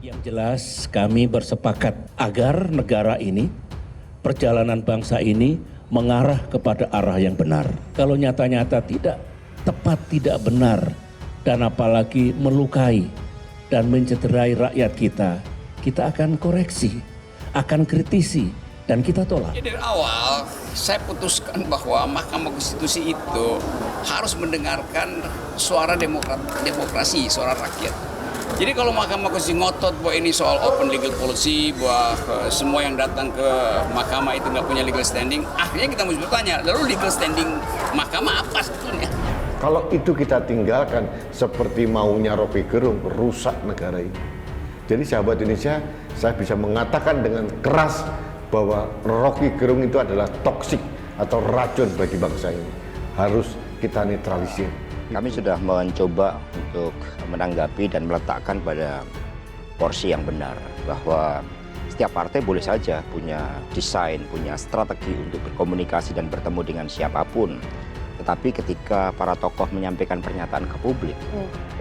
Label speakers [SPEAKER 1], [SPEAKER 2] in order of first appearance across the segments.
[SPEAKER 1] Yang jelas kami bersepakat agar negara ini, perjalanan bangsa ini mengarah kepada arah yang benar. Kalau nyata-nyata tidak tepat, tidak benar, dan apalagi melukai dan mencederai rakyat kita akan koreksi, akan kritisi, dan kita tolak.
[SPEAKER 2] Dari awal saya putuskan bahwa Mahkamah Konstitusi itu harus mendengarkan suara demokrasi, suara rakyat. Jadi kalau Mahkamah Konstitusi ngotot bahwa ini soal open legal policy, bahwa semua yang datang ke Mahkamah itu nggak punya legal standing, akhirnya kita mesti bertanya, lalu legal standing Mahkamah apa sebetulnya?
[SPEAKER 3] Kalau itu kita tinggalkan seperti maunya Rocky Gerung, rusak negara ini. Jadi sahabat Indonesia, saya bisa mengatakan dengan keras bahwa Rocky Gerung itu adalah toksik atau racun bagi bangsa ini. Harus kita netralisir.
[SPEAKER 4] Kami sudah mencoba untuk menanggapi dan meletakkan pada porsi yang benar bahwa setiap partai boleh saja punya desain, punya strategi untuk berkomunikasi dan bertemu dengan siapapun. Tetapi ketika para tokoh menyampaikan pernyataan ke publik,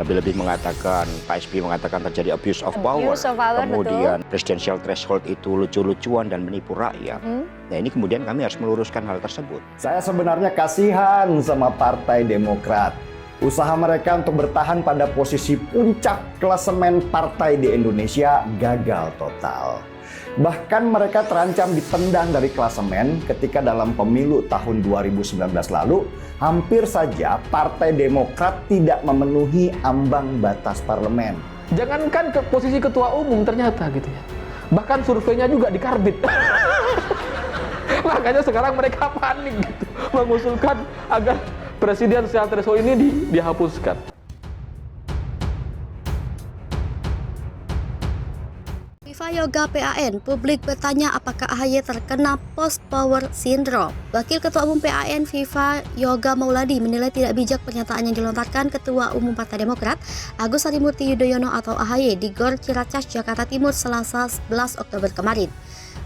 [SPEAKER 4] lebih-lebih mengatakan, Pak SBY mengatakan terjadi abuse of power, kemudian presidential threshold itu lucu-lucuan dan menipu rakyat. Nah ini kemudian kami harus meluruskan hal tersebut.
[SPEAKER 5] Saya sebenarnya kasihan sama Partai Demokrat. Usaha mereka untuk bertahan pada posisi puncak klasemen partai di Indonesia gagal total. Bahkan mereka terancam ditendang dari klasemen ketika dalam pemilu tahun 2019 lalu, hampir saja Partai Demokrat tidak memenuhi ambang batas parlemen.
[SPEAKER 6] Jangankan ke posisi ketua umum ternyata gitu ya. Bahkan surveinya juga dikarbit. Makanya sekarang mereka panik gitu, mengusulkan agar presidensial threshold ini dihapuskan.
[SPEAKER 7] Viva Yoga PAN, publik bertanya apakah AHY terkena post-power syndrome. Wakil Ketua Umum PAN Viva Yoga Mauladi menilai tidak bijak pernyataan yang dilontarkan Ketua Umum Partai Demokrat Agus Harimurti Yudhoyono atau AHY di Gor Ciracas, Jakarta Timur, Selasa 11 Oktober kemarin.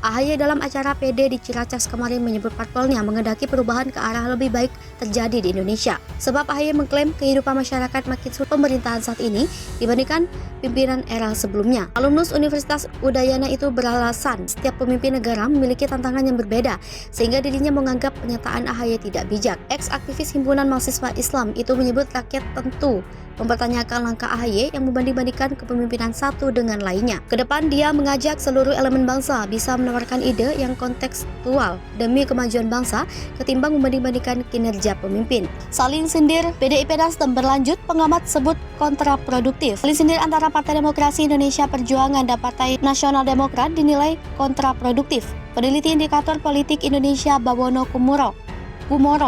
[SPEAKER 7] AHY dalam acara PD di Ciracas kemarin menyebut parpolnya menghendaki perubahan ke arah lebih baik terjadi di Indonesia. Sebab AHY mengklaim kehidupan masyarakat makin sulit pemerintahan saat ini dibandingkan pimpinan era sebelumnya. Alumnus Universitas Udayana itu beralasan setiap pemimpin negara memiliki tantangan yang berbeda sehingga dirinya menganggap pernyataan AHY tidak bijak. Ex-aktivis Himpunan Mahasiswa Islam itu menyebut rakyat tentu mempertanyakan langkah AHY yang membanding-bandingkan kepemimpinan satu dengan lainnya. Kedepan dia mengajak seluruh elemen bangsa bisa menawarkan ide yang kontekstual demi kemajuan bangsa ketimbang membanding-bandingkan kinerja pemimpin. Saling sindir PDIP Nasdem berlanjut, pengamat sebut kontraproduktif. Saling sindir antara Partai Demokrasi Indonesia Perjuangan dan Partai Nasional Demokrat dinilai kontraproduktif. Peneliti indikator politik Indonesia Bawono Kumoro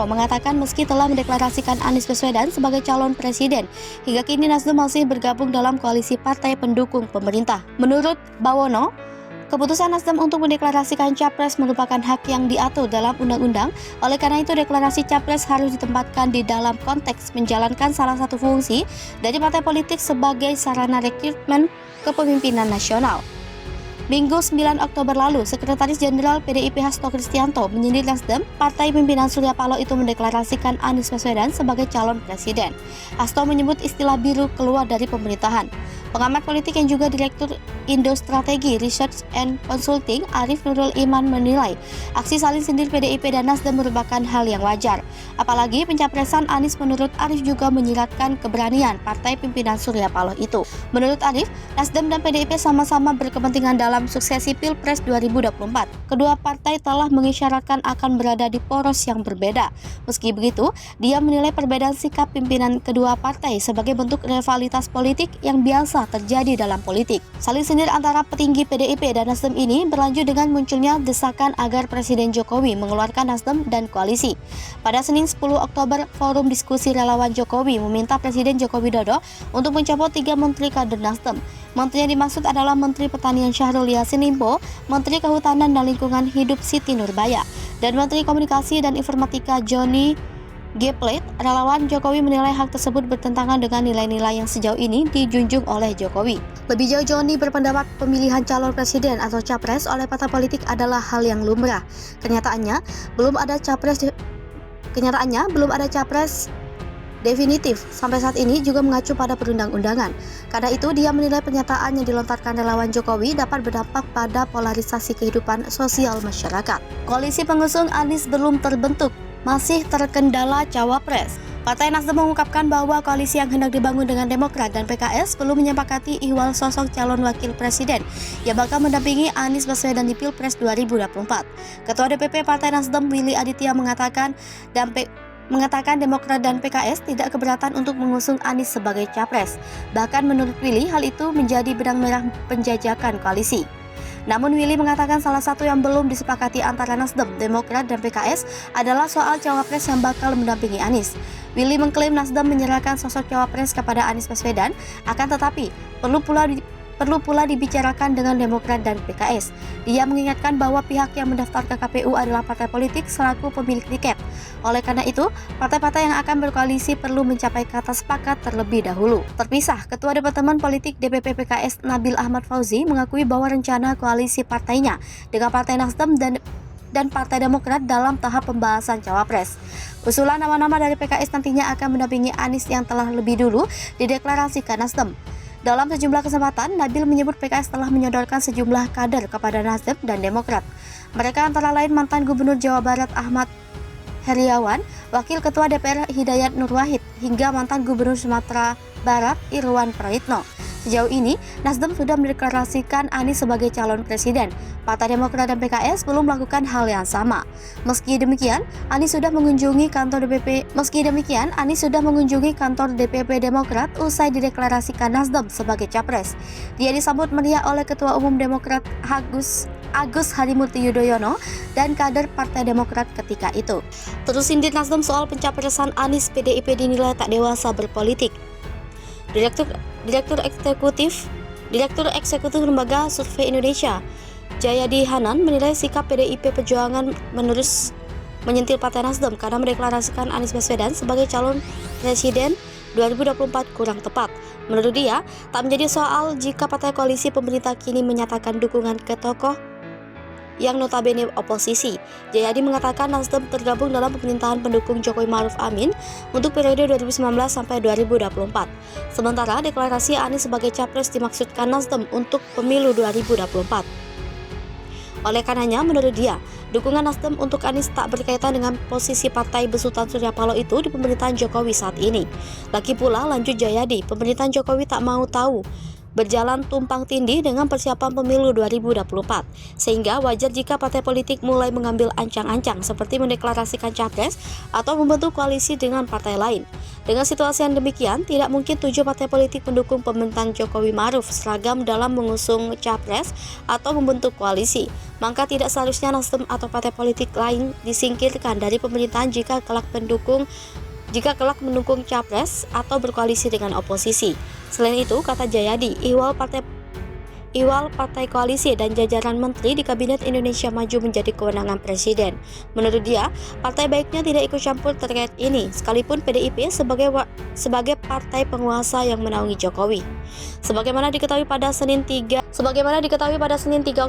[SPEAKER 7] mengatakan meski telah mendeklarasikan Anies Baswedan sebagai calon presiden, hingga kini Nasdem masih bergabung dalam koalisi partai pendukung pemerintah. Menurut Bawono, keputusan Nasdem untuk mendeklarasikan capres merupakan hak yang diatur dalam undang-undang. Oleh karena itu, deklarasi capres harus ditempatkan di dalam konteks menjalankan salah satu fungsi dari partai politik sebagai sarana rekrutmen kepemimpinan nasional. Minggu 9 Oktober lalu, Sekretaris Jenderal PDIP Hasto Kristianto menyindir Nasdem, partai pimpinan Surya Paloh itu mendeklarasikan Anies Baswedan sebagai calon presiden. Hasto menyebut istilah biru keluar dari pemerintahan. Pengamat politik yang juga Direktur Indo Strategi Research and Consulting Arif Nurul Iman menilai aksi saling sindir PDIP dan Nasdem merupakan hal yang wajar. Apalagi pencapresan Anies menurut Arif juga menyiratkan keberanian partai pimpinan Surya Paloh itu. Menurut Arif, Nasdem dan PDIP sama-sama berkepentingan dalam suksesi Pilpres 2024. Kedua partai telah mengisyaratkan akan berada di poros yang berbeda. Meski begitu, dia menilai perbedaan sikap pimpinan kedua partai sebagai bentuk rivalitas politik yang biasa terjadi dalam politik. Saling sindir antara petinggi PDIP dan Nasdem ini berlanjut dengan munculnya desakan agar Presiden Jokowi mengeluarkan Nasdem dan koalisi. Pada Senin 10 Oktober, Forum Diskusi Relawan Jokowi meminta Presiden Joko Widodo untuk mencopot 3 menteri kader Nasdem. Menteri yang dimaksud adalah Menteri Pertanian Syahrul Yassin Limpo, Menteri Kehutanan dan Lingkungan Hidup Siti Nurbaya, dan Menteri Komunikasi dan Informatika Johnny G. Plate. Relawan Jokowi menilai hal tersebut bertentangan dengan nilai-nilai yang sejauh ini dijunjung oleh Jokowi. Lebih jauh, Johnny berpendapat pemilihan calon presiden atau capres oleh partai politik adalah hal yang lumrah. Kenyataannya belum ada capres definitif sampai saat ini juga mengacu pada perundang-undangan. Karena itu, dia menilai pernyataan yang dilontarkan relawan Jokowi dapat berdampak pada polarisasi kehidupan sosial masyarakat. Koalisi pengusung Anies belum terbentuk, masih terkendala cawapres. Partai Nasdem mengungkapkan bahwa koalisi yang hendak dibangun dengan Demokrat dan PKS belum menyepakati ihwal sosok calon wakil presiden yang bakal mendampingi Anies Baswedan di Pilpres 2024. Ketua DPP Partai Nasdem Willy Aditya mengatakan Demokrat dan PKS tidak keberatan untuk mengusung Anies sebagai capres. Bahkan menurut Willy, hal itu menjadi benang merah penjajakan koalisi. Namun Willy mengatakan salah satu yang belum disepakati antara Nasdem, Demokrat, dan PKS adalah soal cawapres yang bakal mendampingi Anies. Willy mengklaim Nasdem menyerahkan sosok cawapres kepada Anies Baswedan, akan tetapi perlu pula dibicarakan dengan Demokrat dan PKS. Dia mengingatkan bahwa pihak yang mendaftar ke KPU adalah partai politik selaku pemilik tiket. Oleh karena itu, partai-partai yang akan berkoalisi perlu mencapai kata sepakat terlebih dahulu. Terpisah, Ketua Departemen Politik DPP PKS Nabil Ahmad Fauzi mengakui bahwa rencana koalisi partainya dengan Partai Nasdem dan Partai Demokrat dalam tahap pembahasan cawapres. Usulan nama-nama dari PKS nantinya akan mendampingi Anies yang telah lebih dulu dideklarasikan Nasdem. Dalam sejumlah kesempatan, Nabil menyebut PKS telah menyodorkan sejumlah kader kepada Nasdem dan Demokrat. Mereka antara lain mantan Gubernur Jawa Barat Ahmad Heriawan, Wakil Ketua DPR Hidayat Nur Wahid, hingga mantan Gubernur Sumatera Barat Irwan Prayitno. Sejauh ini, Nasdem sudah mendeklarasikan Anies sebagai calon presiden. Partai Demokrat dan PKS belum melakukan hal yang sama. Meski demikian, Anies sudah mengunjungi kantor DPP Demokrat usai dideklarasikan Nasdem sebagai capres. Dia disambut meriah oleh Ketua Umum Demokrat Agus Harimurti Yudhoyono dan kader Partai Demokrat ketika itu. Terus sindir Nasdem soal pencapresan Anies, PDIP dinilai tak dewasa berpolitik. Direktur Eksekutif Lembaga Survei Indonesia, Jayadi Hanan, menilai sikap PDIP Perjuangan menerus menyentil Partai Nasdem karena mendeklarasikan Anies Baswedan sebagai calon presiden 2024 kurang tepat. Menurut dia, tak menjadi soal jika partai koalisi pemerintah kini menyatakan dukungan ke tokoh yang notabene oposisi. Jayadi mengatakan Nasdem tergabung dalam pemerintahan pendukung Jokowi Ma'ruf Amin untuk periode 2019 sampai 2024. Sementara deklarasi Anies sebagai capres dimaksudkan Nasdem untuk pemilu 2024. Oleh karenanya, menurut dia, dukungan Nasdem untuk Anies tak berkaitan dengan posisi partai besutan Surya Paloh itu di pemerintahan Jokowi saat ini. Lagi pula, lanjut Jayadi, pemerintahan Jokowi tak mau tahu berjalan tumpang tindih dengan persiapan pemilu 2024, sehingga wajar jika partai politik mulai mengambil ancang-ancang seperti mendeklarasikan capres atau membentuk koalisi dengan partai lain. Dengan situasi yang demikian, tidak mungkin 7 partai politik pendukung pemerintahan Jokowi Ma'ruf seragam dalam mengusung capres atau membentuk koalisi. Maka tidak seharusnya Nasdem atau partai politik lain disingkirkan dari pemerintahan jika kelak mendukung capres atau berkoalisi dengan oposisi. Selain itu, kata Jayadi, ihwal partai koalisi dan jajaran menteri di Kabinet Indonesia Maju menjadi kewenangan presiden. Menurut dia, partai baiknya tidak ikut campur terkait ini, sekalipun PDIP sebagai partai penguasa yang menaungi Jokowi. Sebagaimana diketahui pada Senin 3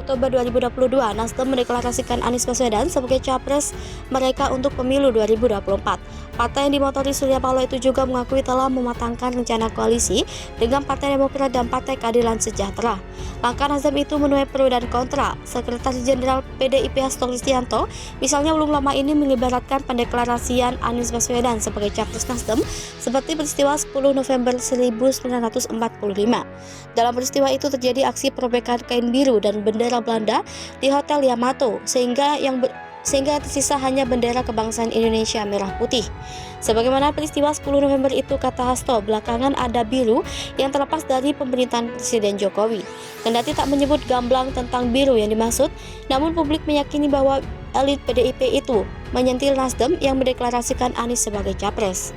[SPEAKER 7] Oktober 2022, Nasdem mendeklarasikan Anies Baswedan sebagai capres mereka untuk pemilu 2024. Partai yang dimotori Surya Paloh itu juga mengakui telah mematangkan rencana koalisi dengan Partai Demokrat dan Partai Keadilan Sejahtera. Langkah Nasdem itu menuai pro dan kontra. Sekretaris Jenderal PDIP Hasto Kristianto misalnya belum lama ini mengibaratkan pendeklarasian Anies Baswedan sebagai capres Nasdem seperti peristiwa 10 November 1945. Dalam peristiwa itu terjadi aksi perobekan kain biru dan bendera Belanda di Hotel Yamato sehingga yang tersisa hanya bendera kebangsaan Indonesia merah putih. Sebagaimana peristiwa 10 November itu, kata Hasto, belakangan ada biru yang terlepas dari pemerintahan Presiden Jokowi. Kendati tak menyebut gamblang tentang biru yang dimaksud, namun publik meyakini bahwa elit PDIP itu menyentil Nasdem yang mendeklarasikan Anies sebagai capres.